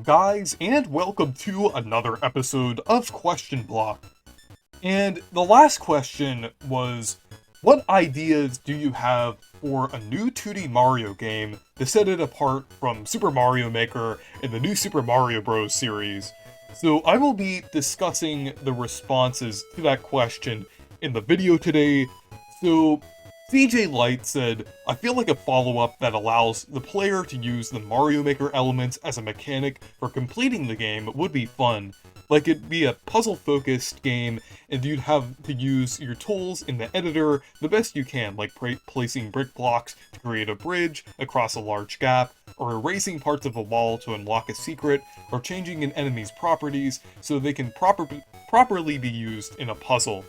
guys, and welcome to another episode of Question Block. And the last question was, what ideas do you have for a new 2D Mario game to set it apart from Super Mario Maker and the new Super Mario Bros. Series? So I will be discussing the responses to that question in the video today. So CJ Light said, I feel like a follow-up that allows the player to use the Mario Maker elements as a mechanic for completing the game would be fun. Like it'd be a puzzle-focused game, and you'd have to use your tools in the editor the best you can, like placing brick blocks to create a bridge across a large gap, or erasing parts of a wall to unlock a secret, or changing an enemy's properties so they can properly be used in a puzzle.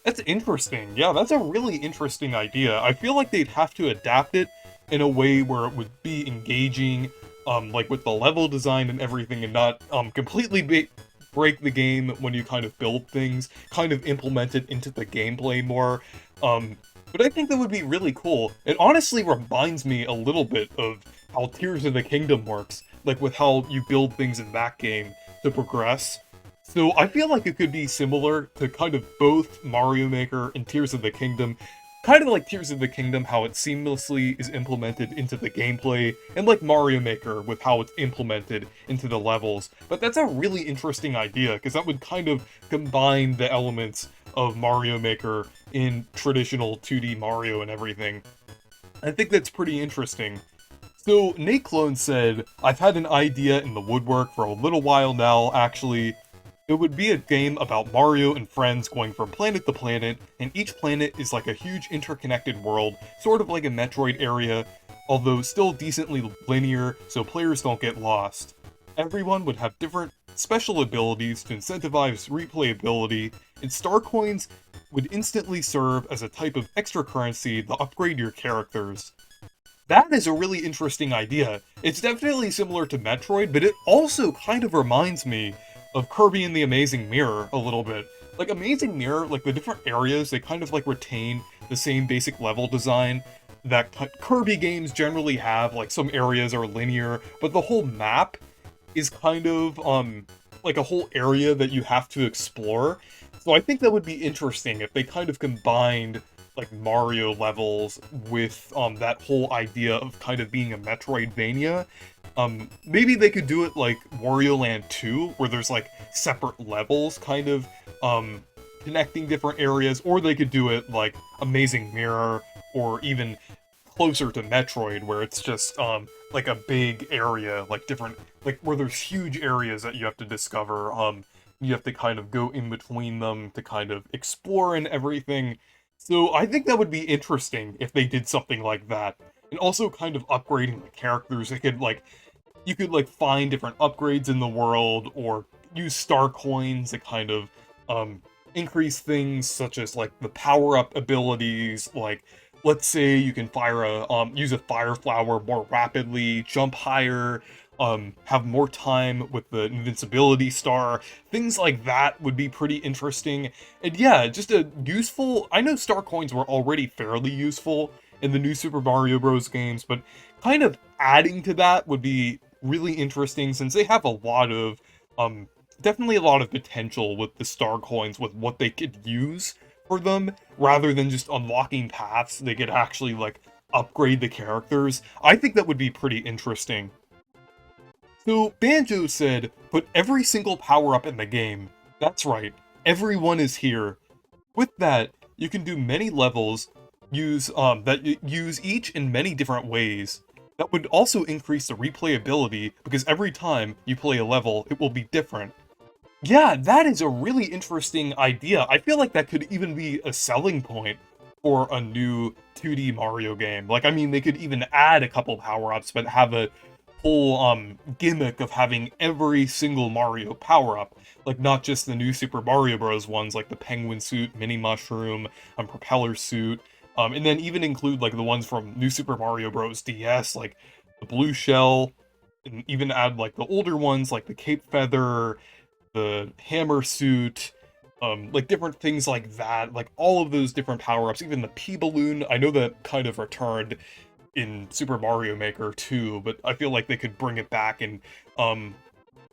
That's interesting. Yeah, that's a really interesting idea. I feel like they'd have to adapt it in a way where it would be engaging, like with the level design and everything, and not completely break the game when you kind of build things, kind of implement it into the gameplay more. But I think that would be really cool. It honestly reminds me a little bit of how Tears of the Kingdom works, like with how you build things in that game to progress. So I feel like it could be similar to kind of both Mario Maker and Tears of the Kingdom. Kind of like Tears of the Kingdom, how it seamlessly is implemented into the gameplay, and like Mario Maker with how it's implemented into the levels. But that's a really interesting idea, because that would kind of combine the elements of Mario Maker in traditional 2D Mario and everything. I think that's pretty interesting. So Nate Clone said, I've had an idea in the woodwork for a little while now, actually. It would be a game about Mario and friends going from planet to planet, and each planet is like a huge interconnected world, sort of like a Metroid area, although still decently linear so players don't get lost. Everyone would have different special abilities to incentivize replayability, and star coins would instantly serve as a type of extra currency to upgrade your characters. That is a really interesting idea. It's definitely similar to Metroid, but it also kind of reminds me of Kirby and the Amazing Mirror a little bit. Like Amazing Mirror, like the different areas, they kind of like retain the same basic level design that Kirby games generally have. Like some areas are linear, but the whole map is kind of like a whole area that you have to explore. So I think that would be interesting if they kind of combined like Mario levels with that whole idea of kind of being a Metroidvania. Maybe they could do it like Wario Land 2, where there's like separate levels kind of connecting different areas, or they could do it like Amazing Mirror, or even closer to Metroid, where it's just like a big area, like different, like where there's huge areas that you have to discover. You have to kind of go in between them to kind of explore and everything. So I think that would be interesting if they did something like that. And also kind of upgrading the characters. It could like, you could like find different upgrades in the world, or use star coins to kind of increase things such as like the power-up abilities. Like, let's say you can use a fire flower more rapidly, jump higher, have more time with the invincibility star. Things like that would be pretty interesting. And yeah, just a useful. I know star coins were already fairly useful in the new Super Mario Bros. Games, but kind of adding to that would be really interesting, since they have a lot of, definitely a lot of potential with the star coins, with what they could use for them, rather than just unlocking paths. They could actually, like, upgrade the characters. I think that would be pretty interesting. So, Banjo said, put every single power-up in the game. That's right, everyone is here. With that, you can do many levels, use each in many different ways. That would also increase the replayability, because every time you play a level, it will be different. Yeah, that is a really interesting idea. I feel like that could even be a selling point for a new 2D Mario game. Like, I mean, they could even add a couple power-ups, but have a whole gimmick of having every single Mario power-up. Like, not just the new Super Mario Bros. Ones, like the Penguin Suit, Mini Mushroom, Propeller Suit, and then even include like the ones from New Super Mario Bros. DS, like the Blue Shell, and even add like the older ones like the Cape Feather, the Hammer Suit, like different things like that, like all of those different power-ups, even the P-Balloon. I know that kind of returned in Super Mario Maker 2, but I feel like they could bring it back and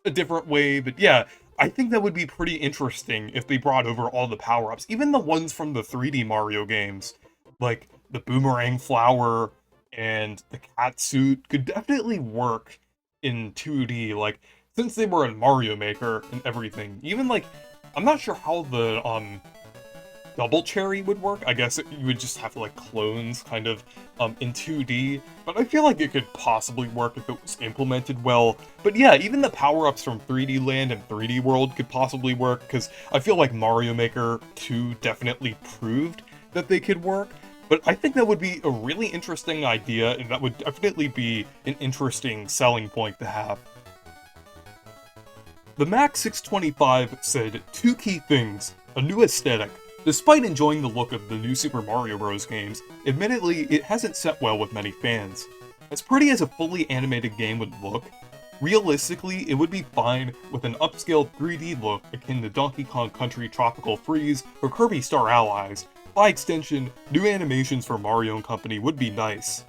a different way, but yeah, I think that would be pretty interesting if they brought over all the power-ups, even the ones from the 3D Mario games, like the boomerang flower and the cat suit could definitely work in 2D, like, since they were in Mario Maker and everything. Even, like, I'm not sure how the, double cherry would work. I guess you would just have like clones kind of in 2D, but I feel like it could possibly work if it was implemented well. But yeah, even the power-ups from 3D Land and 3D World could possibly work, because I feel like Mario Maker 2 definitely proved that they could work. But I think that would be a really interesting idea, and that would definitely be an interesting selling point to have. The Max625 said, two key things: a new aesthetic. Despite enjoying the look of the new Super Mario Bros. Games, admittedly, it hasn't set well with many fans. As pretty as a fully animated game would look, realistically, it would be fine with an upscaled 3D look akin to Donkey Kong Country Tropical Freeze or Kirby Star Allies. By extension, new animations for Mario & Company would be nice.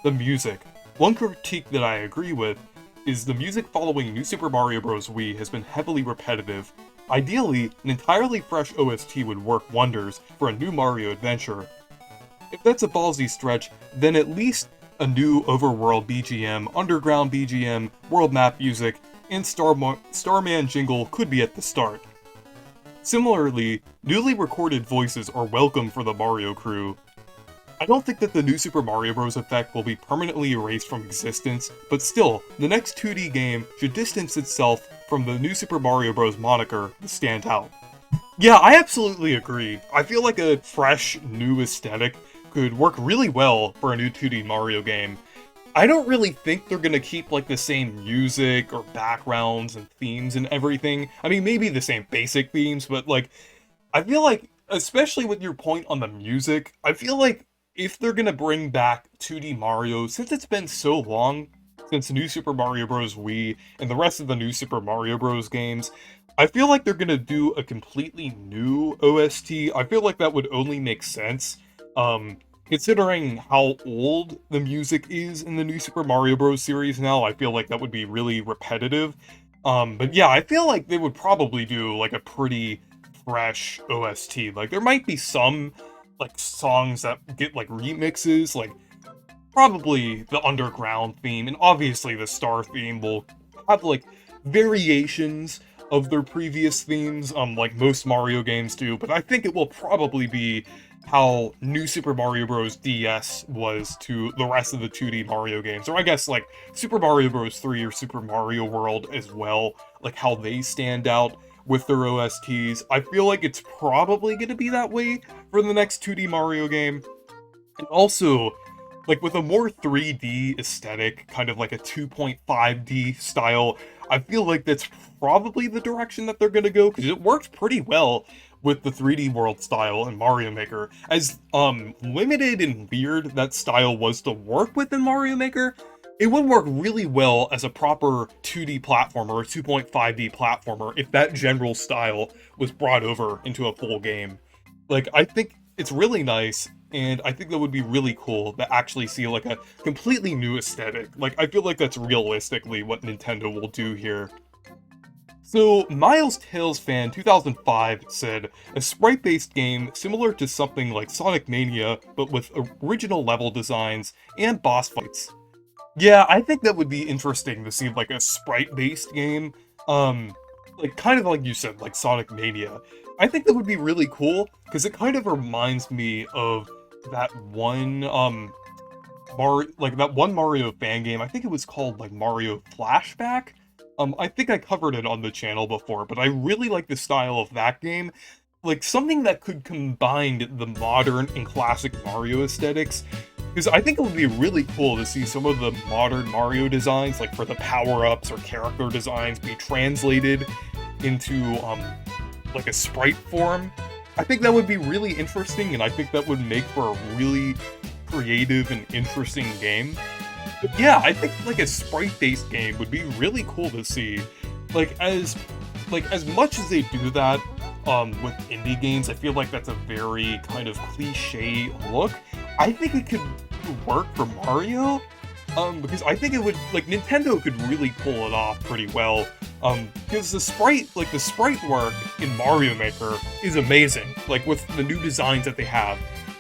The music. One critique that I agree with is the music following New Super Mario Bros. Wii has been heavily repetitive. Ideally, an entirely fresh OST would work wonders for a new Mario adventure. If that's a ballsy stretch, then at least a new overworld BGM, underground BGM, world map music, and Starman jingle could be at the start. Similarly, newly recorded voices are welcome for the Mario crew. I don't think that the new Super Mario Bros. Effect will be permanently erased from existence, but still, the next 2D game should distance itself from the new Super Mario Bros. Moniker to stand out. Yeah, I absolutely agree. I feel like a fresh, new aesthetic could work really well for a new 2D Mario game. I don't really think they're gonna keep like the same music or backgrounds and themes and everything. I mean, maybe the same basic themes, but like, I feel like, especially with your point on the music, I feel like if they're gonna bring back 2D Mario, since it's been so long since New Super Mario Bros. Wii and the rest of the New Super Mario Bros. Games, I feel like they're gonna do a completely new OST. I feel like that would only make sense, considering how old the music is in the New Super Mario Bros. Series now. I feel like that would be really repetitive. But yeah, I feel like they would probably do like a pretty fresh OST. Like, there might be some like songs that get like remixes, like probably the underground theme, and obviously the star theme will have like variations of their previous themes, like most Mario games do, but I think it will probably be how New Super Mario Bros. DS was to the rest of the 2D Mario games, or I guess like Super Mario Bros. 3 or Super Mario World as well, like how they stand out with their OSTs. I feel like it's probably going to be that way for the next 2D Mario game. And also, like with a more 3D aesthetic, kind of like a 2.5D style, I feel like that's probably the direction that they're going to go, because it worked pretty well with the 3D World style in Mario Maker. As limited and weird that style was to work with in Mario Maker, it would work really well as a proper 2D platformer or 2.5D platformer if that general style was brought over into a full game. Like, I think it's really nice, and I think that would be really cool to actually see like a completely new aesthetic. Like, I feel like that's realistically what Nintendo will do here. So, Miles Tales Fan 2005 said, a sprite-based game similar to something like Sonic Mania, but with original level designs and boss fights. Yeah, I think that would be interesting to see like a sprite-based game, like kind of like you said, like Sonic Mania. I think that would be really cool, because it kind of reminds me of that one, that one Mario fan game. I think it was called like Mario Flashback. I think I covered it on the channel before, but I really like the style of that game. Like, something that could combine the modern and classic Mario aesthetics, because I think it would be really cool to see some of the modern Mario designs, like for the power-ups or character designs, be translated into, like a sprite form. I think that would be really interesting, and I think that would make for a really creative and interesting game. But yeah, I think like a sprite-based game would be really cool to see. Like as much as they do that with indie games, I feel like that's a very kind of cliche look. I think it could work for Mario, because I think it would, like, Nintendo could really pull it off pretty well Because the sprite work in Mario Maker is amazing. Like, with the new designs that they have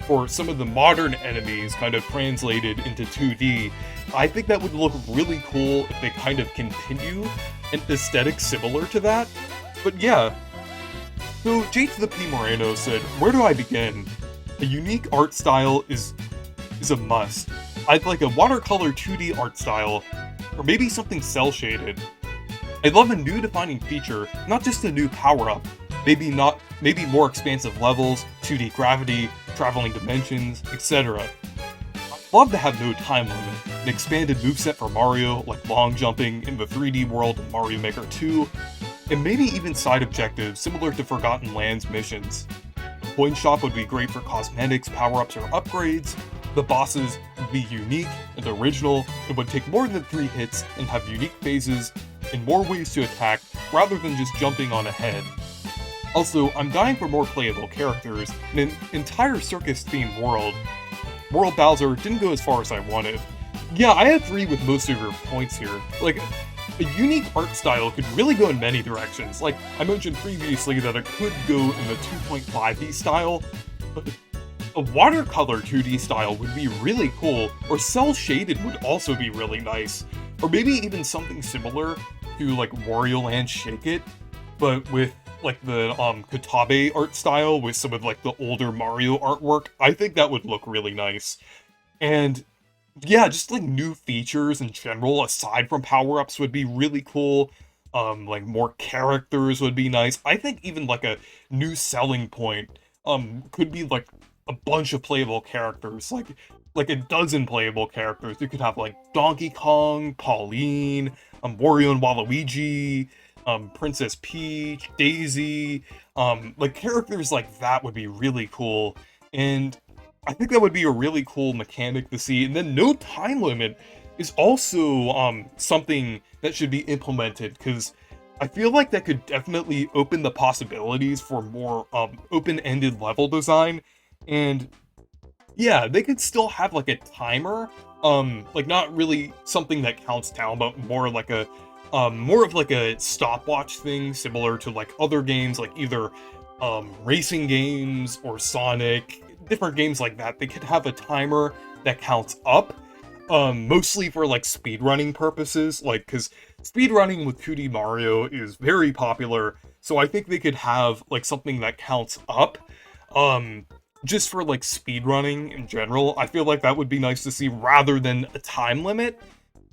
for some of the modern enemies kind of translated into 2D, I think that would look really cool if they kind of continue an aesthetic similar to that. But yeah, so Jake the P. Moreno said, "Where do I begin? A unique art style is a must. I'd like a watercolor 2D art style, or maybe something cel-shaded. I'd love a new defining feature, not just a new power-up. Maybe more expansive levels, 2D gravity, traveling dimensions, etc. I'd love to have no time limit, an expanded moveset for Mario, like long jumping in the 3D world of Mario Maker 2, and maybe even side objectives similar to Forgotten Lands missions. The coin shop would be great for cosmetics, power-ups, or upgrades. The bosses would be unique and original, and would take more than 3 hits and have unique phases and more ways to attack rather than just jumping on ahead. Also, I'm dying for more playable characters in an entire circus-themed world. World Bowser didn't go as far as I wanted. Yeah, I agree with most of your points here. Like, a unique art style could really go in many directions. Like, I mentioned previously that it could go in the 2.5D style, but a watercolor 2D style would be really cool, or cel-shaded would also be really nice. Or maybe even something similar to, like, Wario Land Shake It, but with, like, the Katabe art style with some of, like, the older Mario artwork. I think that would look really nice. And yeah, just, like, new features in general, aside from power-ups, would be really cool. Like, more characters would be nice. I think even, like, a new selling point, could be, like, a bunch of playable characters, like a dozen playable characters. You could have, like, Donkey Kong, Pauline, Wario and Waluigi, Princess Peach, Daisy, like, characters like that would be really cool, and I think that would be a really cool mechanic to see. And then no time limit is also something that should be implemented, because I feel like that could definitely open the possibilities for more open-ended level design. And yeah, they could still have, like, a timer, like, not really something that counts down, but more like a more of like a stopwatch thing, similar to, like, other games, like either racing games or Sonic, different games like that. They could have a timer that counts up, mostly for, like, speedrunning purposes, like, because speedrunning with 2D Mario is very popular, so I think they could have, like, something that counts up, just for, like, speedrunning in general. I feel like that would be nice to see rather than a time limit.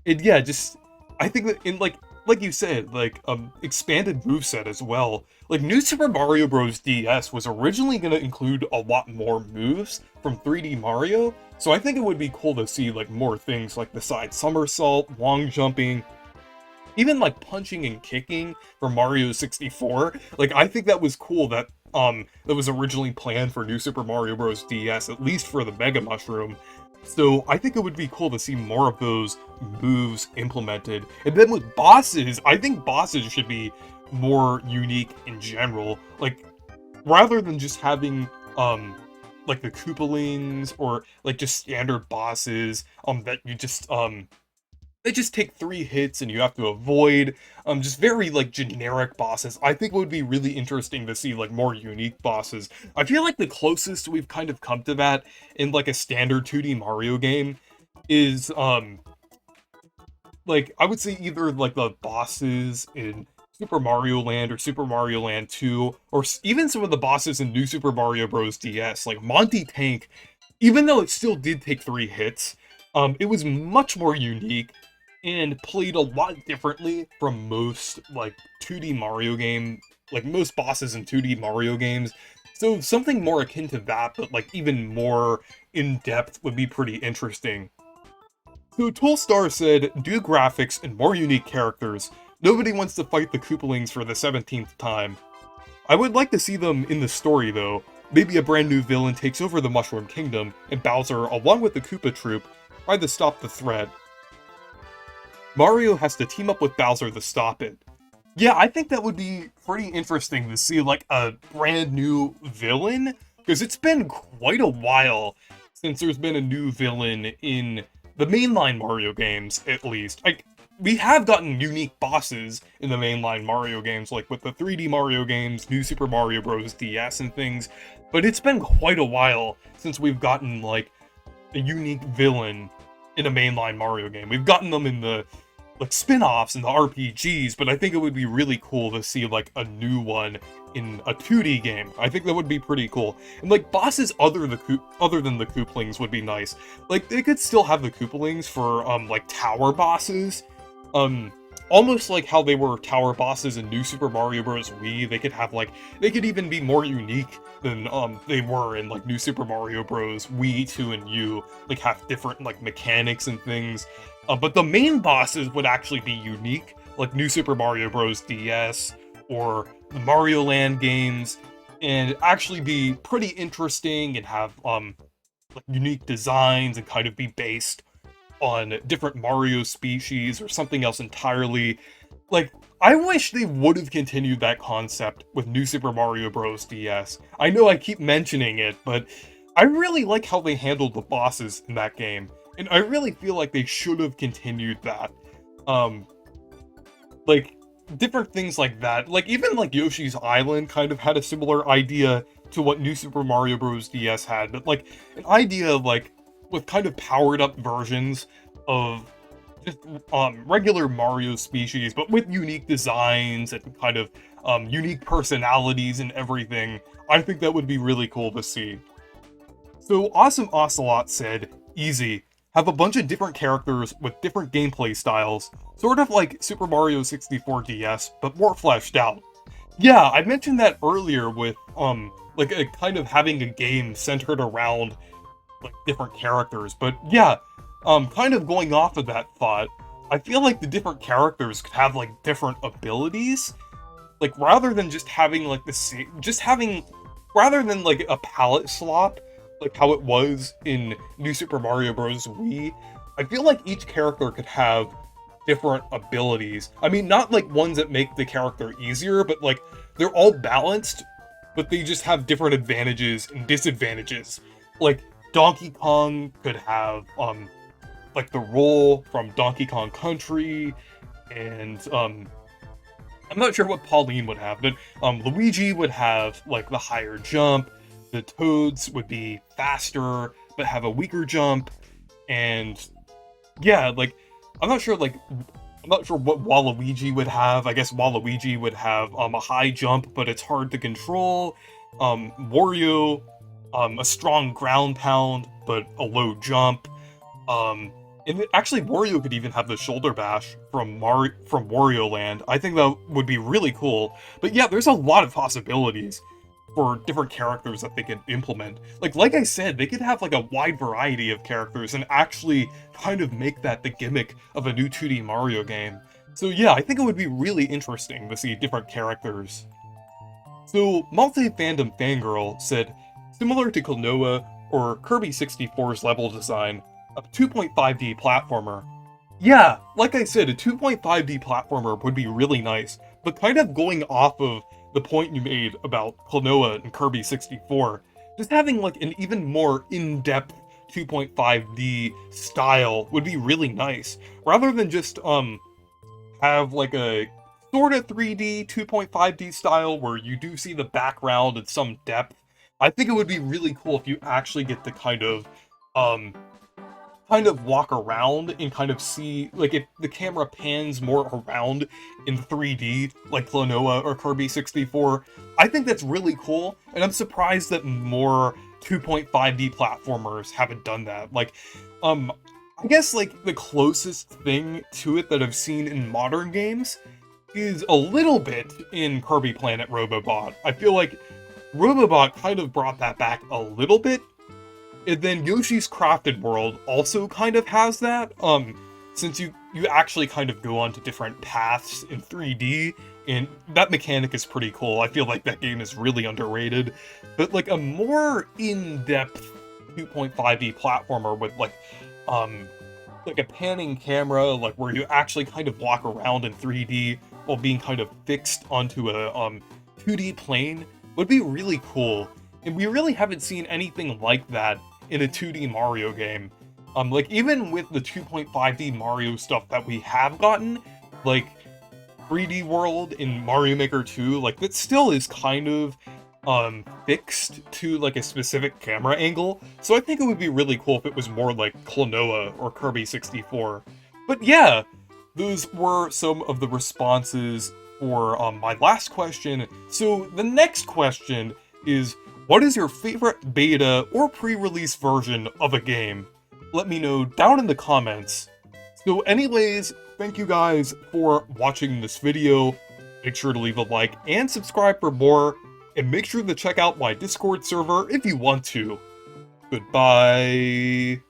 And yeah, just, I think that in, like you said, like, expanded moveset as well. Like, New Super Mario Bros. DS was originally going to include a lot more moves from 3D Mario, so I think it would be cool to see, like, more things like the side somersault, long jumping, even, like, punching and kicking from Mario 64. Like, I think that was cool that was originally planned for New Super Mario Bros. DS, at least for the Mega Mushroom. So I think it would be cool to see more of those moves implemented. And then with bosses, I think bosses should be more unique in general. Like, rather than just having, like, the Koopalings, or, like, just standard bosses, that you just, they just take 3 hits and you have to avoid, just very, like, generic bosses. I think it would be really interesting to see, like, more unique bosses. I feel like the closest we've kind of come to that in, like, a standard 2D Mario game is, like, I would say either, like, the bosses in Super Mario Land or Super Mario Land 2, or even some of the bosses in New Super Mario Bros. DS, like Monty Tank. Even though it still did take 3 hits, it was much more unique and played a lot differently from most, like, 2D Mario game, like, most bosses in 2D Mario games. So something more akin to that, but, like, even more in-depth would be pretty interesting. So Toolstar said, "Do graphics and more unique characters. Nobody wants to fight the Koopalings for the 17th time. I would like to see them in the story, though. Maybe a brand new villain takes over the Mushroom Kingdom, and Bowser, along with the Koopa Troop, try to stop the threat. Mario has to team up with Bowser to stop it." Yeah, I think that would be pretty interesting to see, like, a brand new villain, because it's been quite a while since there's been a new villain in the mainline Mario games, at least. we have gotten unique bosses in the mainline Mario games, like with the 3D Mario games, New Super Mario Bros. DS and things, but it's been quite a while since we've gotten, like, a unique villain in a mainline Mario game. We've gotten them in the, like, spin-offs and the RPGs, but I think it would be really cool to see, like, a new one in a 2D game. I think that would be pretty cool. And, like, bosses other than the Koopalings would be nice. Like, they could still have the Koopalings for, like, tower bosses. Almost like how they were tower bosses in New Super Mario Bros. Wii. They could have, like, they could even be more unique than, they were in, like, New Super Mario Bros. Wii 2 and U. Like, have different, like, mechanics and things. But the main bosses would actually be unique, like New Super Mario Bros. DS, or the Mario Land games, and actually be pretty interesting and have, like, unique designs and kind of be based on different Mario species or something else entirely. Like, I wish they would have continued that concept with New Super Mario Bros. DS. I know I keep mentioning it, but I really like how they handled the bosses in that game, and I really feel like they should have continued that. Like, different things like that. Like, even, like, Yoshi's Island kind of had a similar idea to what New Super Mario Bros. DS had, but, like, an idea, like, with kind of powered up versions of just regular Mario species, but with unique designs and kind of unique personalities and everything. I think that would be really cool to see. So Awesome Ocelot said, easy. Have a bunch of different characters with different gameplay styles, sort of like Super Mario 64 DS, but more fleshed out. Yeah, I mentioned that earlier with, like, a kind of having a game centered around, like, different characters, but yeah, kind of going off of that thought, I feel like the different characters could have, like, different abilities, like, rather than just having, like, the same, rather than, like, a palette swap, like how it was in New Super Mario Bros. Wii, I feel like each character could have different abilities. I mean, not, like, ones that make the character easier, but, like, they're all balanced, but they just have different advantages and disadvantages. Like, Donkey Kong could have, like, the roll from Donkey Kong Country, and, I'm not sure what Pauline would have, but, Luigi would have, like, the higher jump, the Toads would be faster, but have a weaker jump, and, yeah, like, I'm not sure, like, I'm not sure what Waluigi would have. I guess Waluigi would have, a high jump, but it's hard to control. Wario, a strong ground pound, but a low jump. Actually, Wario could even have the shoulder bash from Wario Land. I think that would be really cool. But yeah, there's a lot of possibilities for different characters that they could implement. Like I said, they could have, like, a wide variety of characters and actually kind of make that the gimmick of a new 2D Mario game. So yeah, I think it would be really interesting to see different characters. So, Multi-Fandom Fangirl said, similar to Klonoa or Kirby 64's level design, a 2.5D platformer. Yeah, like I said, a 2.5D platformer would be really nice, but kind of going off of the point you made about Klonoa and Kirby 64, just having, like, an even more in-depth 2.5D style would be really nice, rather than just, have, like, a sort of 3D 2.5D style where you do see the background and some depth. I think it would be really cool if you actually get to kind of walk around and kind of see, like, if the camera pans more around in 3D, like Klonoa or Kirby 64. I think that's really cool, and I'm surprised that more 2.5D platformers haven't done that. Like, I guess, like, the closest thing to it that I've seen in modern games is a little bit in Kirby Planet Robobot. I feel like Robobot kind of brought that back a little bit. And then Yoshi's Crafted World also kind of has that, since you actually kind of go onto different paths in 3D, and that mechanic is pretty cool. I feel like that game is really underrated. But, like, a more in-depth 2.5D platformer with, like a panning camera, like, where you actually kind of walk around in 3D while being kind of fixed onto a 2D plane would be really cool. And we really haven't seen anything like that in a 2D Mario game. Like, even with the 2.5D Mario stuff that we have gotten, like, 3D World in Mario Maker 2, like, that still is kind of, fixed to, like, a specific camera angle, so I think it would be really cool if it was more like Klonoa or Kirby 64. But yeah, those were some of the responses for, my last question. So the next question is, what is your favorite beta or pre-release version of a game? Let me know down in the comments. So anyways, thank you guys for watching this video. Make sure to leave a like and subscribe for more, and make sure to check out my Discord server if you want to. Goodbye.